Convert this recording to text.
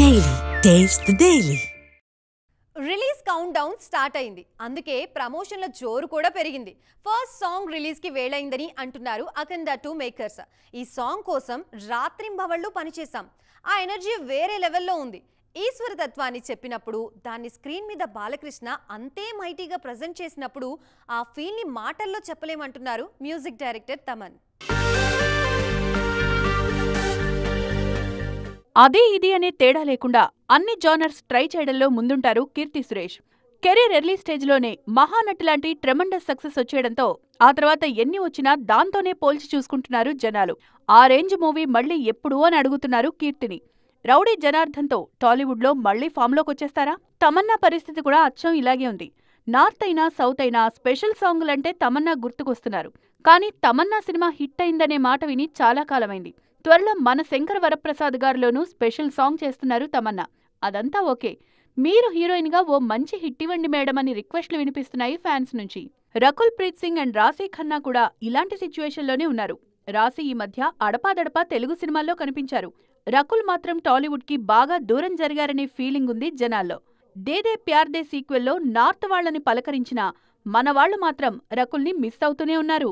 Daily. Taste the Daily. Release count down start అయింది. అందుకే ప్రమోషన్ల జోరు కూడా పెరిగింది. ఫస్ట్ సాంగ్ రిలీజ్ కి వేళైందని అంటున్నారు అఖండ 2 మేకర్స్. ఈ సాంగ్ కోసం రాత్రింబవళ్ళు పనిచేశాం. ఆ ఎనర్జీ వేరే లెవెల్లో ఉంది. ఈశ్వర తత్వాన్ని చెప్పినప్పుడు దాన్ని స్క్రీన్ మీద బాలకృష్ణ అంతే మైటీగా ప్రెజెంట్ చేసినప్పుడు ఆ ఫీల్ ని మాటల్లో చెప్పలేమంటున్నారు మ్యూజిక్ డైరెక్టర్ తమన్. అదే ఇది అనే తేడా లేకుండా అన్ని జానర్స్ ట్రై చేయడంలో ముందుంటారు కీర్తి సురేష్. కెరీర్ ఎర్లీ స్టేజ్లోనే మహానటి లాంటి ట్రెమండస్ సక్సెస్ వచ్చేయడంతో ఆ తర్వాత ఎన్ని వచ్చినా దాంతోనే పోల్చి చూసుకుంటున్నారు జనాలు. ఆ రేంజ్ మూవీ మళ్లీ ఎప్పుడు అని అడుగుతున్నారు కీర్తిని. రౌడీ జనార్దన్తో టాలీవుడ్లో మళ్లీ ఫామ్లోకొచ్చేస్తారా? తమన్నా పరిస్థితి కూడా అచ్చం ఇలాగే ఉంది. నార్త్ అయినా సౌత్ అయినా స్పెషల్ సాంగులంటే తమన్నా గుర్తుకొస్తున్నారు. కానీ తమన్నా సినిమా హిట్ అయిందనే మాట విని చాలా కాలమైంది. త్వరలో మన శంకర వరప్రసాద్ గారిలోనూ స్పెషల్ సాంగ్ చేస్తున్నారు తమన్నా. అదంతా ఓకే, మీరు హీరోయిన్ గా ఓ మంచి హిట్ ఇవ్వండి మేడం అని రిక్వెస్ట్లు వినిపిస్తున్నాయి ఫ్యాన్స్ నుంచి. రకుల్ ప్రీత్ సింగ్ అండ్ రాశీ ఖన్నా కూడా ఇలాంటి సిచ్యువేషన్లోనే ఉన్నారు. రాశీ ఈ మధ్య అడపాదడపా తెలుగు సినిమాల్లో కనిపించారు. రకుల్ మాత్రం టాలీవుడ్ కి బాగా దూరం జరిగారనే ఫీలింగ్ ఉంది జనాల్లో. దేదే ప్యార్ దే సీక్వెల్లో నార్త్ వాళ్లని పలకరించినా మన వాళ్లు మాత్రం రకుల్ని మిస్ అవుతూనే ఉన్నారు.